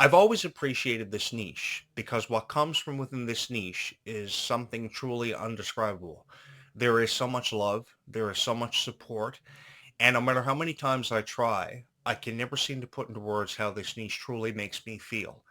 I've always appreciated this niche because what comes from within this niche is something truly undescribable. There is so much love, there is so much support, and no matter how many times I try, I can never seem to put into words how this niche truly makes me feel.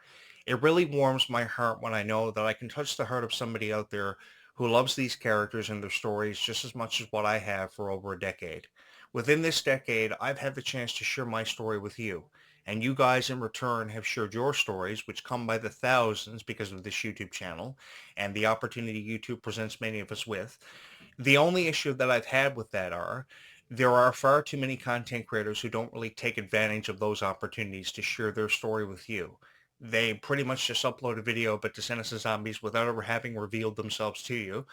It really warms my heart when I know that I can touch the heart of somebody out there who loves these characters and their stories just as much as what I have for over a decade. Within this decade, I've had the chance to share my story with you, and you guys in return have shared your stories, which come by the thousands because of this YouTube channel and the opportunity YouTube presents many of us with. The only issue that I've had with that are there are far too many content creators who don't really take advantage of those opportunities to share their story with you. They pretty much just upload a video about Descendants of Zombies without ever having revealed themselves to you,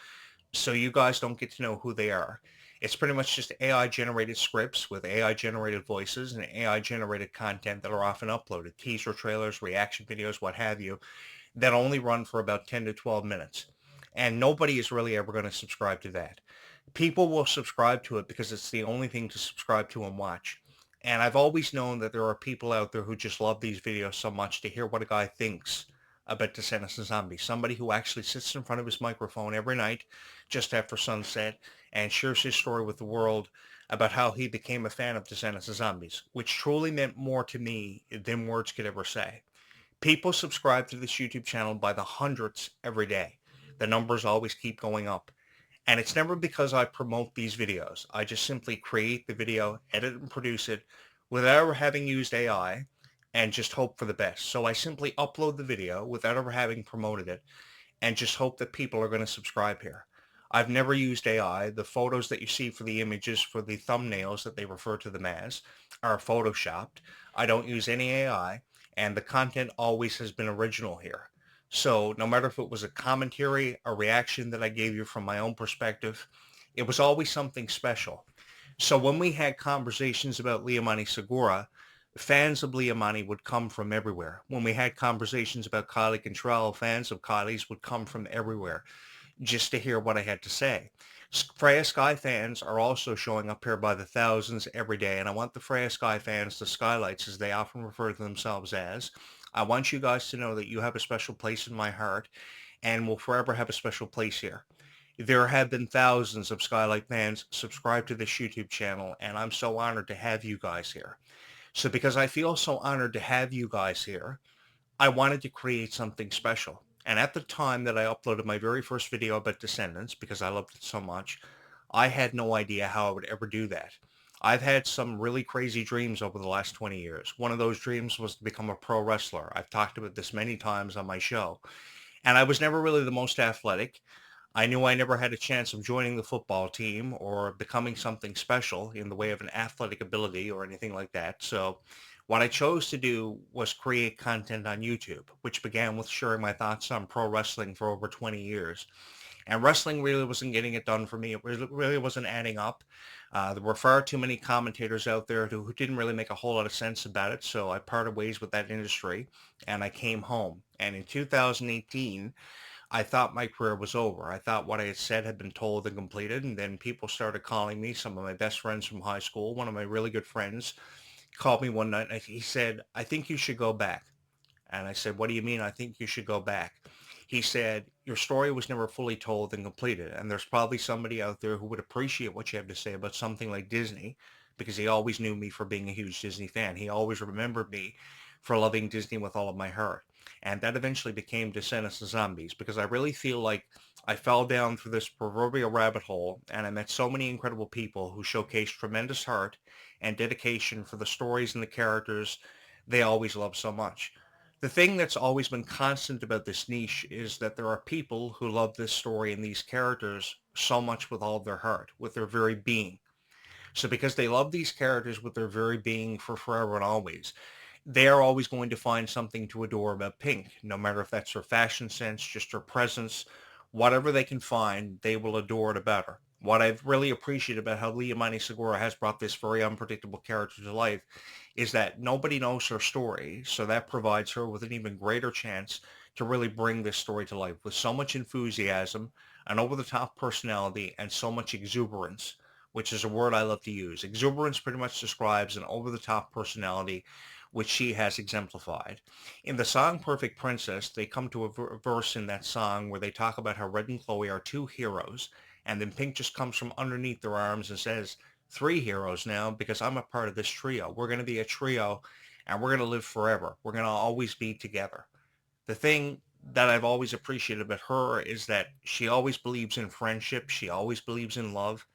so you guys don't get to know who they are. It's pretty much just AI generated scripts with AI generated voices and AI generated content that are often uploaded, teaser trailers, reaction videos, what have you, that only run for about 10 to 12 minutes. And nobody is really ever going to subscribe to that. People will subscribe to it because it's the only thing to subscribe to and watch. And I've always known that there are people out there who just love these videos so much to hear what a guy thinks about Descendants of Zombies. Somebody who actually sits in front of his microphone every night just after sunset and shares his story with the world about how he became a fan of Descendants of Zombies, which truly meant more to me than words could ever say. People subscribe to this YouTube channel by the hundreds every day. The numbers always keep going up. And it's never because I promote these videos. I just simply create the video, edit and produce it without ever having used AI and just hope for the best. So I simply upload the video without ever having promoted it and just hope that people are going to subscribe here. I've never used AI. The photos that you see for the images, for the thumbnails that they refer to them as, are photoshopped. I don't use any AI, and the content always has been original here. So no matter if it was a commentary, a reaction that I gave you from my own perspective, it was always something special. So when we had conversations about Liamani Segura, fans of Liamani would come from everywhere. When we had conversations about Kylie Cantrell, fans of Kylie's would come from everywhere just to hear what I had to say. Freya Sky fans are also showing up here by the thousands every day, and I want the Freya Sky fans, the Skylights, as they often refer to themselves as, I want you guys to know that you have a special place in my heart and will forever have a special place here. There have been thousands of Skylight fans subscribed to this YouTube channel, and I'm so honored to have you guys here. So because I feel so honored to have you guys here, I wanted to create something special. And at the time that I uploaded my very first video about Descendants, because I loved it so much, I had no idea how I would ever do that. I've had some really crazy dreams over the last 20 years. One of those dreams was to become a pro wrestler. I've talked about this many times on my show. And I was never really the most athletic. I knew I never had a chance of joining the football team or becoming something special in the way of an athletic ability or anything like that. So what I chose to do was create content on YouTube, which began with sharing my thoughts on pro wrestling for over 20 years. And wrestling really wasn't getting it done for me. It really wasn't adding up. There were far too many commentators out there who didn't really make a whole lot of sense about it. So I parted ways with that industry and I came home. And in 2018, I thought my career was over. I thought what I had said had been told and completed. And then people started calling me, some of my best friends from high school. One of my really good friends called me one night and he said, I think you should go back. And I said, what do you mean I think you should go back? He said, your story was never fully told and completed. And there's probably somebody out there who would appreciate what you have to say about something like Disney because he always knew me for being a huge Disney fan. He always remembered me for loving Disney with all of my heart. And that eventually became Descendants of Zombies because I really feel like I fell down through this proverbial rabbit hole and I met so many incredible people who showcased tremendous heart and dedication for the stories and the characters they always loved so much. The thing that's always been constant about this niche is that there are people who love this story and these characters so much with all of their heart, with their very being. So because they love these characters with their very being for forever and always, they are always going to find something to adore about Pink, no matter if that's her fashion sense, just her presence, whatever they can find, they will adore it about her. What I've really appreciated about how Liamani Segura has brought this very unpredictable character to life is that nobody knows her story, so that provides her with an even greater chance to really bring this story to life with so much enthusiasm, an over-the-top personality, and so much exuberance, which is a word I love to use. Exuberance pretty much describes an over-the-top personality which she has exemplified. In the song Perfect Princess, they come to a verse in that song where they talk about how Red and Chloe are two heroes, and then Pink just comes from underneath their arms and says, three heroes now because I'm a part of this trio. We're going to be a trio and we're going to live forever. We're going to always be together. The thing that I've always appreciated about her is that she always believes in friendship. She always believes in love.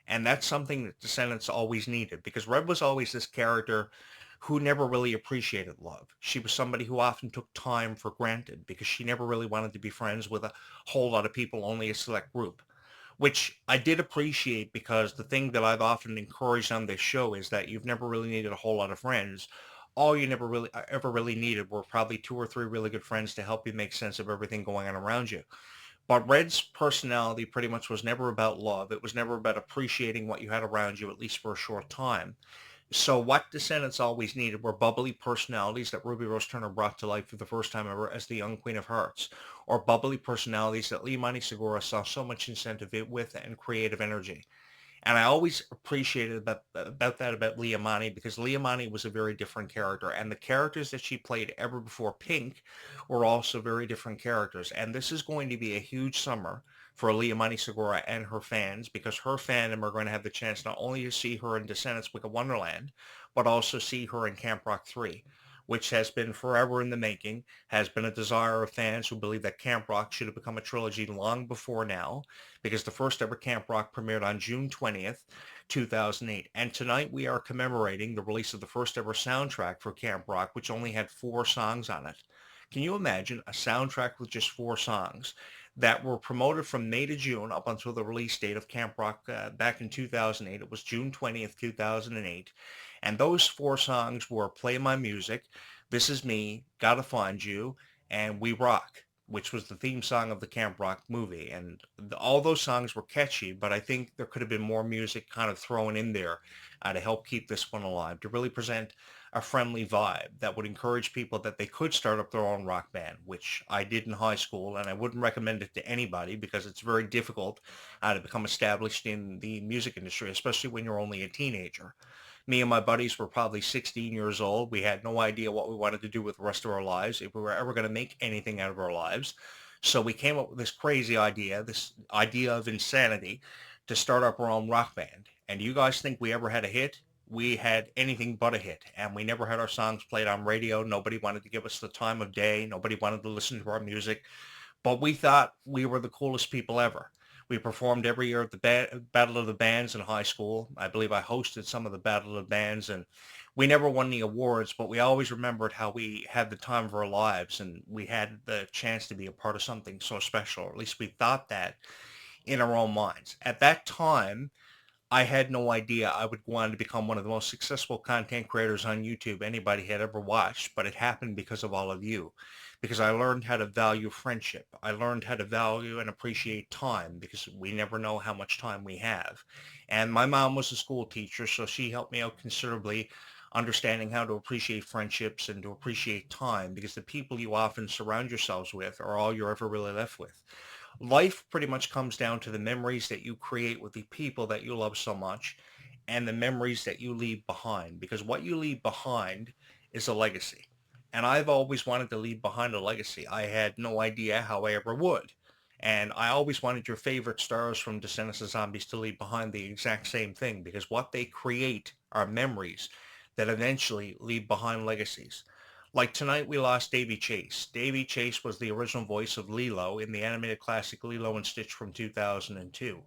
And that's something that Descendants always needed because Red was always this character who never really appreciated love. She was somebody who often took time for granted because she never really wanted to be friends with a whole lot of people, only a select group, which I did appreciate because the thing that I've often encouraged on this show is that you've never really needed a whole lot of friends. All you never really ever really needed were probably two or three really good friends to help you make sense of everything going on around you. But Red's personality pretty much was never about love. It was never about appreciating what you had around you, at least for a short time. So what Descendants always needed were bubbly personalities that Ruby Rose Turner brought to life for the first time ever as the young Queen of Hearts, or bubbly personalities that Liamani Segura saw so much incentive with and creative energy. And I always appreciated about that about Liamani because Liamani was a very different character. And the characters that she played ever before Pink were also very different characters. And this is going to be a huge summer for Liamani Segura and her fans because her fandom are going to have the chance not only to see her in Descendants Wicked Wonderland, but also see her in Camp Rock 3, which has been forever in the making, has been a desire of fans who believe that Camp Rock should have become a trilogy long before now, because the first ever Camp Rock premiered on June 20th, 2008. And tonight we are commemorating the release of the first ever soundtrack for Camp Rock, which only had 4 songs on it. Can you imagine a soundtrack with just 4 songs that were promoted from May to June up until the release date of Camp Rock back in 2008? It was June 20th, 2008. And those 4 songs were Play My Music, This Is Me, Gotta Find You, and We Rock, which was the theme song of the Camp Rock movie. And all those songs were catchy, but I think there could have been more music kind of thrown in there to help keep this one alive, to really present a friendly vibe that would encourage people that they could start up their own rock band, which I did in high school, and I wouldn't recommend it to anybody because it's very difficult to become established in the music industry, especially when you're only a teenager. Me and my buddies were probably 16 years old. We had no idea what we wanted to do with the rest of our lives, if we were ever going to make anything out of our lives. So we came up with this crazy idea, this idea of insanity, to start up our own rock band. And you guys think we ever had a hit? We had anything but a hit, and we never had our songs played on radio. Nobody wanted to give us the time of day. Nobody wanted to listen to our music. But we thought we were the coolest people ever. We performed every year at the Battle of the Bands in high school. I believe I hosted some of the Battle of the Bands, and we never won any awards, but we always remembered how we had the time of our lives and we had the chance to be a part of something so special. Or at least we thought that in our own minds. At that time, I had no idea I would go on to become one of the most successful content creators on YouTube anybody had ever watched, but it happened because of all of you. Because I learned how to value friendship. I learned how to value and appreciate time because we never know how much time we have. And my mom was a school teacher, so she helped me out considerably understanding how to appreciate friendships and to appreciate time because the people you often surround yourselves with are all you're ever really left with. Life pretty much comes down to the memories that you create with the people that you love so much and the memories that you leave behind because what you leave behind is a legacy. And I've always wanted to leave behind a legacy. I had no idea how I ever would. And I always wanted your favorite stars from Descendants of Zombies to leave behind the exact same thing because what they create are memories that eventually leave behind legacies. Like tonight we lost Davy Chase. Davy Chase was the original voice of Lilo in the animated classic Lilo and Stitch from 2002.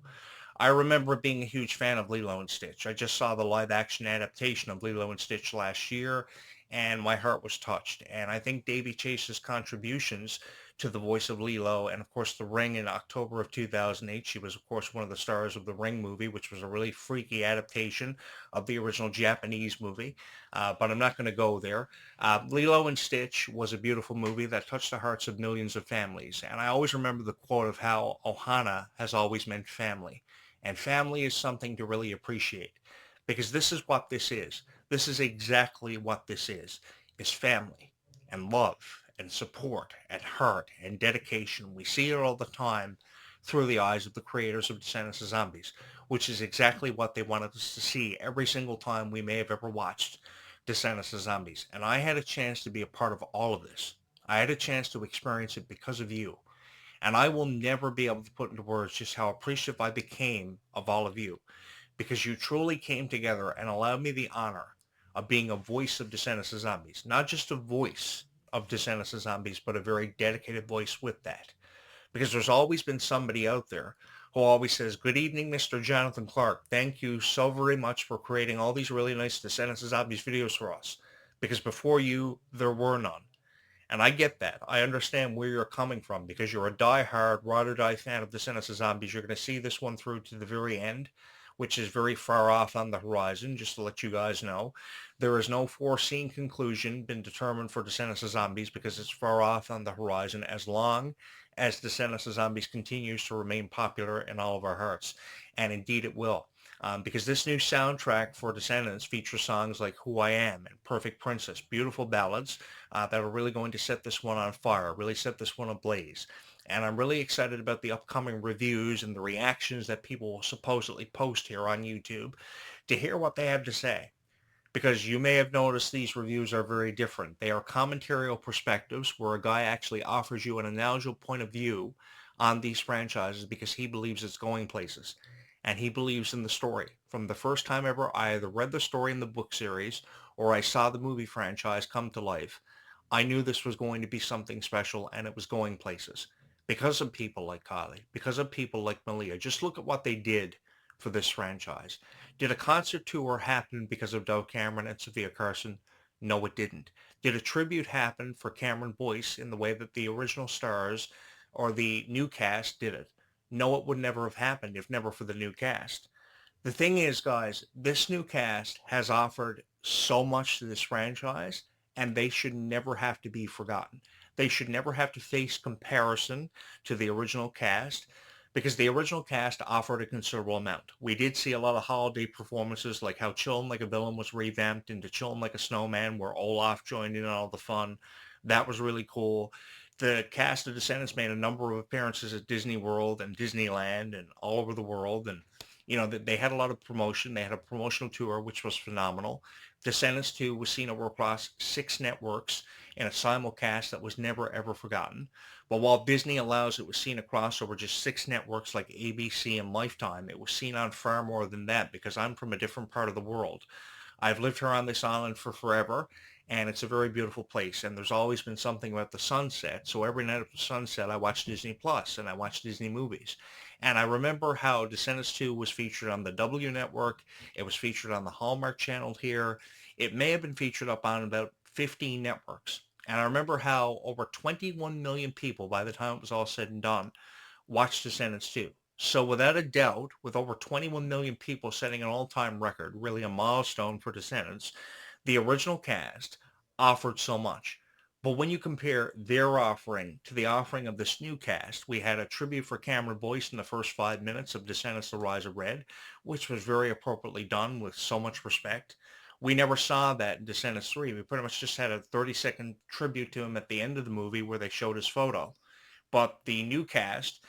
I remember being a huge fan of Lilo and Stitch. I just saw the live action adaptation of Lilo and Stitch last year and my heart was touched. And I think Davy Chase's contributions to the voice of Lilo and of course The Ring in October of 2008. She was of course one of the stars of the Ring movie, which was a really freaky adaptation of the original Japanese movie. But I'm not going to go there. Lilo and Stitch was a beautiful movie that touched the hearts of millions of families. And I always remember the quote of how Ohana has always meant family. And family is something to really appreciate because this is what this is. This is exactly what this is family and love and support and heart and dedication. We see it all the time through the eyes of the creators of Descendants of Zombies, which is exactly what they wanted us to see every single time we may have ever watched Descendants of Zombies. And I had a chance to be a part of all of this. I had a chance to experience it because of you. And I will never be able to put into words just how appreciative I became of all of you, because you truly came together and allowed me the honor of being a voice of Descendants of Zombies. Not just a voice of Descendants of Zombies, but a very dedicated voice with that. Because there's always been somebody out there who always says, "Good evening, Mr. Jonathan Clarke. Thank you so very much for creating all these really nice Descendants of Zombies videos for us. Because before you, there were none." And I get that. I understand where you're coming from because you're a die-hard, ride or die fan of Descendants of Zombies. You're going to see this one through to the very end, which is very far off on the horizon, just to let you guys know. There is no foreseen conclusion been determined for Descendants of Zombies because it's far off on the horizon as long as Descendants of Zombies continues to remain popular in all of our hearts. And indeed it will. Because this new soundtrack for Descendants features songs like Who I Am and Perfect Princess, beautiful ballads that are really going to set this one on fire, really set this one ablaze. And I'm really excited about the upcoming reviews and the reactions that people will supposedly post here on YouTube to hear what they have to say. Because you may have noticed these reviews are very different. They are commentarial perspectives where a guy actually offers you an analogical point of view on these franchises because he believes it's going places. And he believes in the story. From the first time ever I either read the story in the book series or I saw the movie franchise come to life, I knew this was going to be something special and it was going places. Because of people like Kylie, because of people like Malia. Just look at what they did for this franchise. Did a concert tour happen because of Dove Cameron and Sophia Carson? No, it didn't. Did a tribute happen for Cameron Boyce in the way that the original stars or the new cast did it? No, it would never have happened if never for the new cast. The thing is, guys, this new cast has offered so much to this franchise, and they should never have to be forgotten. They should never have to face comparison to the original cast because the original cast offered a considerable amount. We did see a lot of holiday performances, like how Chillin' Like a Villain was revamped into Chillin' Like a Snowman, where Olaf joined in on all the fun. That was really cool. The cast of Descendants made a number of appearances at Disney World and Disneyland and all over the world, and they had a lot of promotion. They had a promotional tour, which was phenomenal. Descendants 2 was seen over across 6 networks in a simulcast that was never, ever forgotten. But while Disney allows it was seen across over just 6 networks like ABC and Lifetime, it was seen on far more than that because I'm from a different part of the world. I've lived here on this island for forever, and it's a very beautiful place. And there's always been something about the sunset. So every night at the sunset, I watch Disney Plus and I watch Disney movies. And I remember how Descendants 2 was featured on the W Network. It was featured on the Hallmark Channel here. It may have been featured up on about 15 networks. And I remember how over 21 million people, by the time it was all said and done, watched Descendants 2. So without a doubt, with over 21 million people setting an all-time record, really a milestone for Descendants, the original cast offered so much. But when you compare their offering to the offering of this new cast, we had a tribute for Cameron Boyce in the first 5 minutes of Descendants: The Rise of Red, which was very appropriately done with so much respect. We never saw that in Descendants 3. We pretty much just had a 30-second tribute to him at the end of the movie where they showed his photo. But the new cast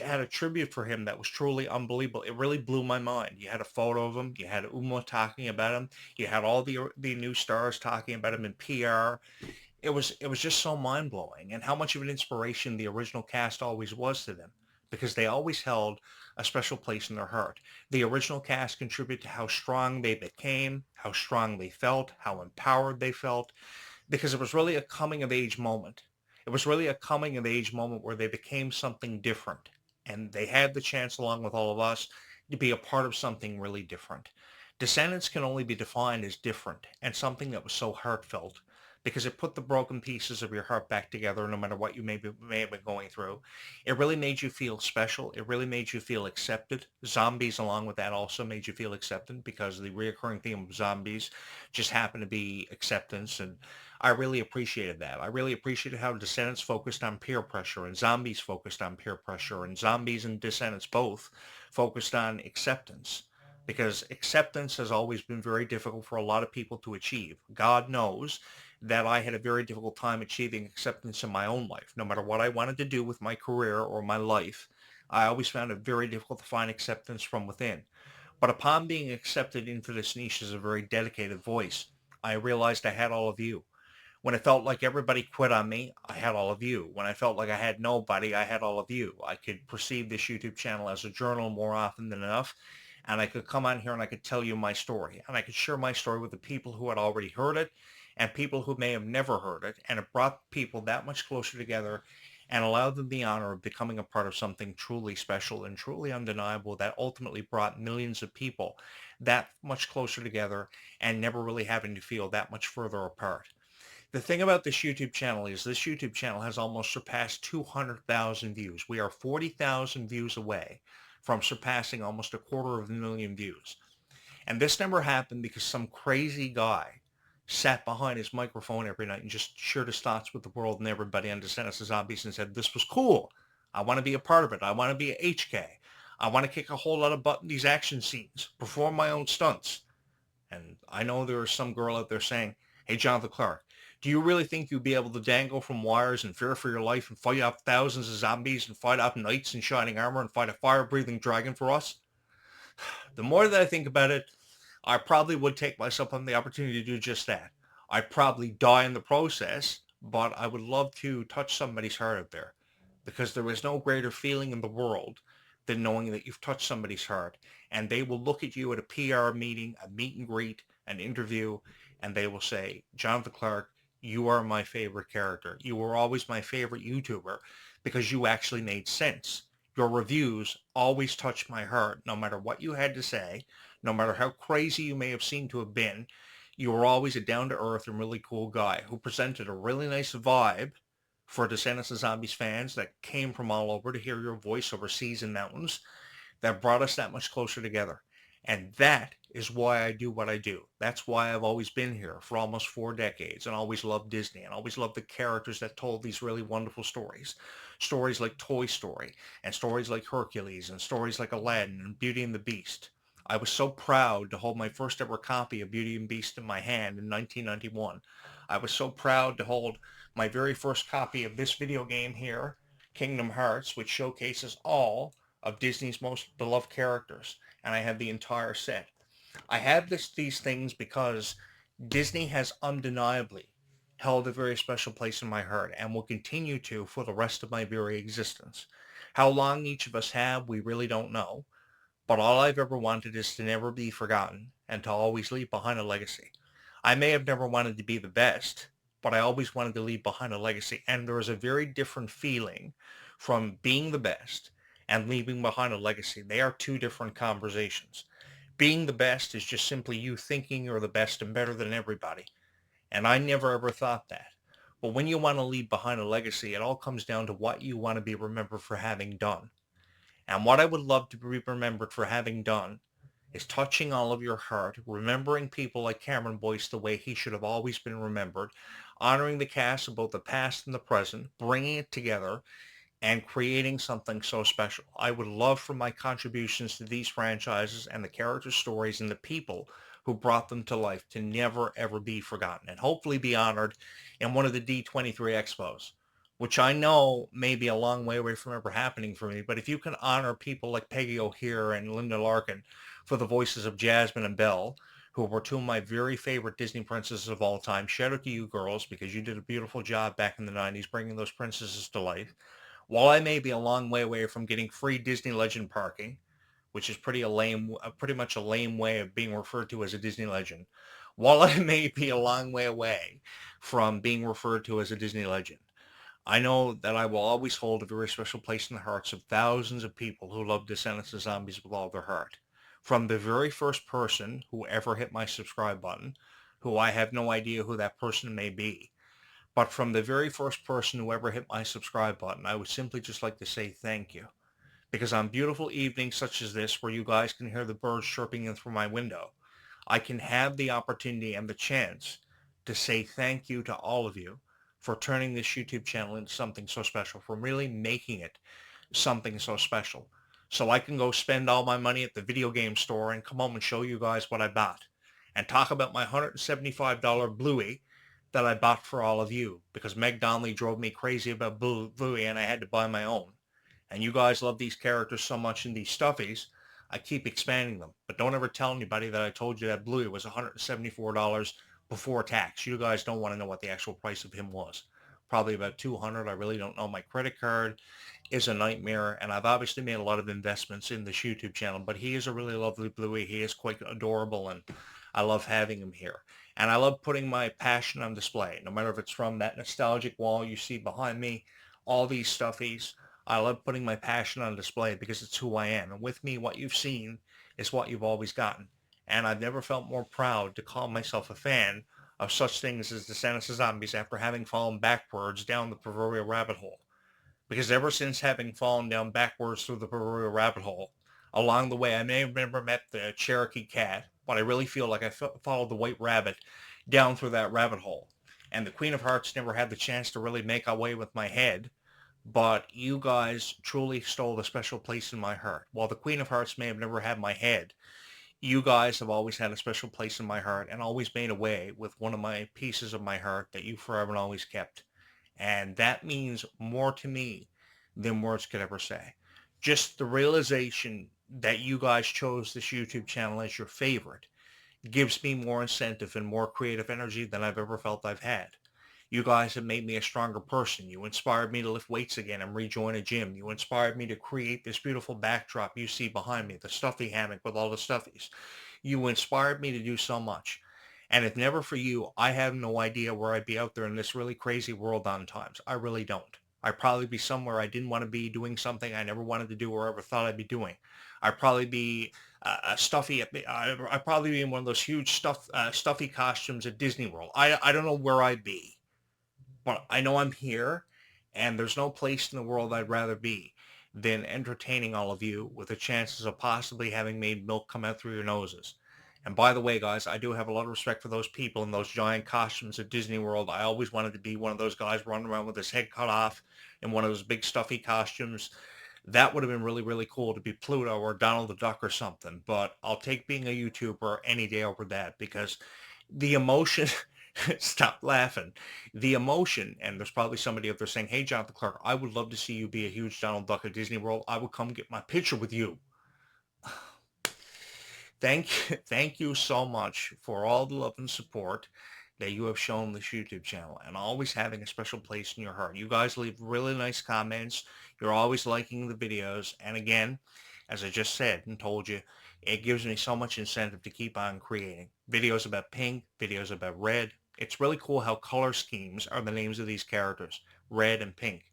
had a tribute for him that was truly unbelievable. It really blew my mind. You had a photo of him. You had Uma talking about him. You had all the new stars talking about him in PR. It was just so mind blowing, and how much of an inspiration the original cast always was to them, because they always held a special place in their heart. The original cast contributed to how strong they became, how strong they felt, how empowered they felt, because it was really a coming of age moment. It was really a coming of age moment where they became something different. And they had the chance, along with all of us, to be a part of something really different. Descendants can only be defined as different and something that was so heartfelt because it put the broken pieces of your heart back together no matter what you may have been going through. It really made you feel special. It really made you feel accepted. Zombies, along with that, also made you feel accepted because the reoccurring theme of zombies just happened to be acceptance. And I really appreciated that. I really appreciated how Descendants focused on peer pressure and Zombies focused on peer pressure and Zombies and Descendants both focused on acceptance, because acceptance has always been very difficult for a lot of people to achieve. God knows that I had a very difficult time achieving acceptance in my own life. No matter what I wanted to do with my career or my life, I always found it very difficult to find acceptance from within. But upon being accepted into this niche as a very dedicated voice, I realized I had all of you. When it felt like everybody quit on me, I had all of you. When I felt like I had nobody, I had all of you. I could perceive this YouTube channel as a journal more often than enough, and I could come on here and I could tell you my story, and I could share my story with the people who had already heard it and people who may have never heard it, and it brought people that much closer together and allowed them the honor of becoming a part of something truly special and truly undeniable that ultimately brought millions of people that much closer together and never really having to feel that much further apart. The thing about this YouTube channel is this YouTube channel has almost surpassed 200,000 views. We are 40,000 views away from surpassing almost 250,000 views. And this never happened because some crazy guy sat behind his microphone every night and just shared his thoughts with the world and everybody on Descendants of Zombies and said, this was cool. I want to be a part of it. I want to be a HK. I want to kick a whole lot of butt in these action scenes, perform my own stunts. And I know there's some girl out there saying, hey, Jonathan Clarke, do you really think you'd be able to dangle from wires and fear for your life and fight off thousands of zombies and fight off knights in shining armor and fight a fire-breathing dragon for us? The more that I think about it, I probably would take myself on the opportunity to do just that. I'd probably die in the process, but I would love to touch somebody's heart out there because there is no greater feeling in the world than knowing that you've touched somebody's heart and they will look at you at a PR meeting, a meet and greet, an interview, and they will say, Jonathan Clarke, you are my favorite character. You were always my favorite YouTuber because you actually made sense. Your reviews always touched my heart, no matter what you had to say, no matter how crazy you may have seemed to have been. You were always a down-to-earth and really cool guy who presented a really nice vibe for Descendants of Zombies fans that came from all over to hear your voice over seas and mountains that brought us that much closer together. And that is why I do what I do. That's why I've always been here for almost 4 decades and always loved Disney and always loved the characters that told these really wonderful stories. Stories like Toy Story and stories like Hercules and stories like Aladdin and Beauty and the Beast. I was so proud to hold my first ever copy of Beauty and Beast in my hand in 1991. I was so proud to hold my very first copy of this video game here, Kingdom Hearts, which showcases all of Disney's most beloved characters, and I have the entire set. I have these things because Disney has undeniably held a very special place in my heart and will continue to for the rest of my very existence. How long each of us have, we really don't know, but all I've ever wanted is to never be forgotten and to always leave behind a legacy. I may have never wanted to be the best, but I always wanted to leave behind a legacy, and there is a very different feeling from being the best and leaving behind a legacy. They are two different conversations. Being the best is just simply you thinking you're the best and better than everybody. And I never ever thought that. But when you want to leave behind a legacy, it all comes down to what you want to be remembered for having done. And what I would love to be remembered for having done is touching all of your heart, remembering people like Cameron Boyce the way he should have always been remembered, honoring the cast of both the past and the present, bringing it together, and creating something so special. I would love for my contributions to these franchises and the character stories and the people who brought them to life to never, ever be forgotten and hopefully be honored in one of the D23 expos, which I know may be a long way away from ever happening for me. But if you can honor people like Peggy O'Hare and Linda Larkin for the voices of Jasmine and Belle, who were two of my very favorite Disney princesses of all time, shout out to you girls because you did a beautiful job back in the 90s bringing those princesses to life. While I may be a long way away from getting free Disney Legend parking, which is pretty much a lame way of being referred to as a Disney legend, while I may be a long way away from being referred to as a Disney legend, I know that I will always hold a very special place in the hearts of thousands of people who love Descendants of Zombies with all their heart. From the very first person who ever hit my subscribe button, who I have no idea who that person may be, but from the very first person who ever hit my subscribe button, I would simply just like to say thank you. Because on beautiful evenings such as this, where you guys can hear the birds chirping in through my window, I can have the opportunity and the chance to say thank you to all of you for turning this YouTube channel into something so special, for really making it something so special. So I can go spend all my money at the video game store and come home and show you guys what I bought and talk about my $175 Bluey that I bought for all of you because Meg Donnelly drove me crazy about Bluey and I had to buy my own. And you guys love these characters so much in these stuffies, I keep expanding them. But don't ever tell anybody that I told you that Bluey was $174 before tax. You guys don't want to know what the actual price of him was. Probably about 200. I really don't know. My credit card is a nightmare, and I've obviously made a lot of investments in this YouTube channel, but he is a really lovely Bluey. He is quite adorable, and I love having him here. And I love putting my passion on display, no matter if it's from that nostalgic wall you see behind me, all these stuffies. I love putting my passion on display because it's who I am. And with me, what you've seen is what you've always gotten. And I've never felt more proud to call myself a fan of such things as Descendants of Zombies after having fallen backwards down the proverbial rabbit hole. Because ever since having fallen down backwards through the proverbial rabbit hole, along the way I may have never met the Cherokee cat, but I really feel like I followed the white rabbit down through that rabbit hole. And the Queen of Hearts never had the chance to really make away with my head, but you guys truly stole a special place in my heart. While the Queen of Hearts may have never had my head, you guys have always had a special place in my heart and always made away with one of my pieces of my heart that you forever and always kept. And that means more to me than words could ever say. Just the realization that you guys chose this YouTube channel as your favorite gives me more incentive and more creative energy than I've ever felt I've had. You guys have made me a stronger person. You inspired me to lift weights again and rejoin a gym. You inspired me to create this beautiful backdrop you see behind me, the stuffy hammock with all the stuffies. You inspired me to do so much. And if never for you, I have no idea where I'd be out there in this really crazy world on times. I really don't. I'd probably be somewhere I didn't want to be, doing something I never wanted to do or ever thought I'd be doing. I'd probably be stuffy. I'd probably be in one of those huge stuffy costumes at Disney World. I don't know where I'd be, but I know I'm here, and there's no place in the world I'd rather be than entertaining all of you with the chances of possibly having made milk come out through your noses. And by the way, guys, I do have a lot of respect for those people in those giant costumes at Disney World. I always wanted to be one of those guys running around with his head cut off in one of those big stuffy costumes. That would have been really, really cool to be Pluto or Donald the Duck or something. But I'll take being a YouTuber any day over that because the emotion, stop laughing. The emotion, and there's probably somebody out there saying, hey, Jonathan Clarke, I would love to see you be a huge Donald Duck at Disney World. I would come get my picture with you. Thank you so much for all the love and support that you have shown this YouTube channel and always having a special place in your heart. You guys leave really nice comments. You're always liking the videos. And again, as I just said and told you, it gives me so much incentive to keep on creating videos about pink, videos about red. It's really cool how color schemes are the names of these characters, red and pink.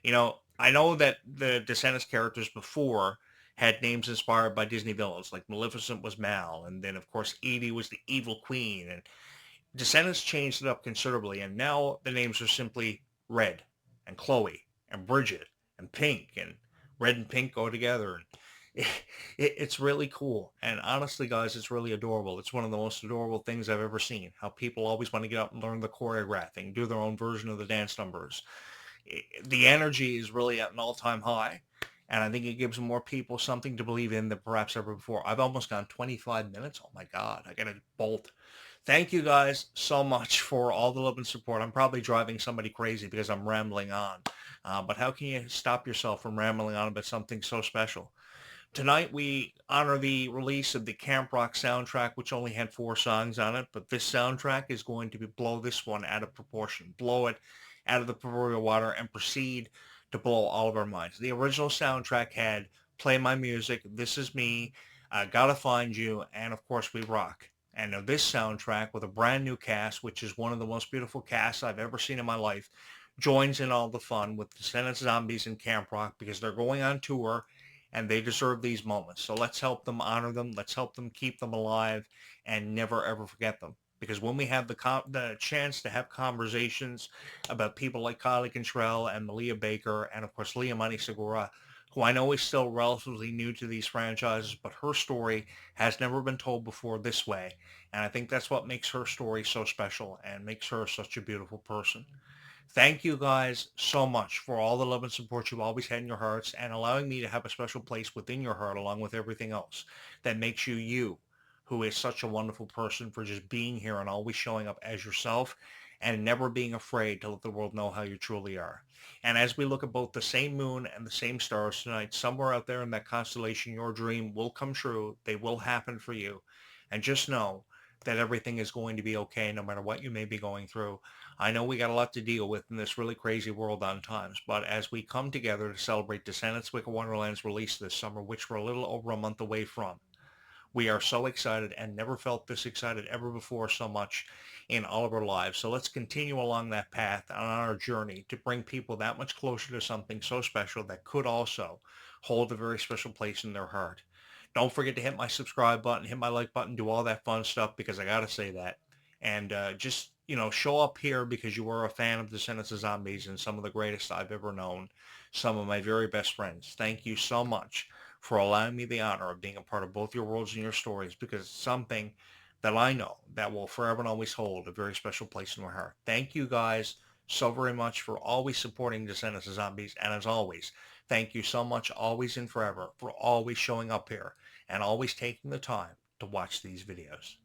You know, I know that the Descendants characters before had names inspired by Disney villains, like Maleficent was Mal, and then of course Evie was the evil queen, and Descendants changed it up considerably, and now the names are simply Red, and Chloe, and Bridget, and Pink, and Red and Pink go together, and it's really cool, and honestly, guys, it's really adorable. It's one of the most adorable things I've ever seen, how people always want to get up and learn the choreographing, do their own version of the dance numbers. The energy is really at an all-time high, and I think it gives more people something to believe in than perhaps ever before. I've almost gone 25 minutes. Oh my God, I gotta bolt. Thank you guys so much for all the love and support. I'm probably driving somebody crazy because I'm rambling on. But how can you stop yourself from rambling on about something so special? Tonight we honor the release of the Camp Rock soundtrack, which only had 4 songs on it, but this soundtrack is going to blow this one out of proportion, blow it out of the proverbial water, and proceed to blow all of our minds. The original soundtrack had Play My Music, This Is Me, Gotta Find You, and of course We Rock. And now this soundtrack with a brand new cast, which is one of the most beautiful casts I've ever seen in my life, joins in all the fun with Descendants Zombies and Camp Rock because they're going on tour and they deserve these moments. So let's help them honor them. Let's help them keep them alive and never ever forget them. Because when we have the chance to have conversations about people like Kylie Cantrell and Malia Baker and of course Leomani Segura, who I know is still relatively new to these franchises, but her story has never been told before this way. And I think that's what makes her story so special and makes her such a beautiful person. Thank you guys so much for all the love and support you've always had in your hearts and allowing me to have a special place within your heart along with everything else that makes you you, who is such a wonderful person, for just being here and always showing up as yourself and never being afraid to let the world know how you truly are. And as we look at both the same moon and the same stars tonight, somewhere out there in that constellation, your dream will come true. They will happen for you. And just know that everything is going to be okay no matter what you may be going through. I know we got a lot to deal with in this really crazy world on times, but as we come together to celebrate Descendants Wicked Wonderland's release this summer, which we're a little over a month away from, we are so excited and never felt this excited ever before so much in all of our lives. So let's continue along that path on our journey to bring people that much closer to something so special that could also hold a very special place in their heart. Don't forget to hit my subscribe button, hit my like button, do all that fun stuff because I got to say that. And just, show up here because you are a fan of Descendants of Zombies and some of the greatest I've ever known, some of my very best friends. Thank you so much for allowing me the honor of being a part of both your worlds and your stories because it's something that I know that will forever and always hold a very special place in my heart. Thank you guys so very much for always supporting Descendants of Zombies. And as always, thank you so much, always and forever, for always showing up here and always taking the time to watch these videos.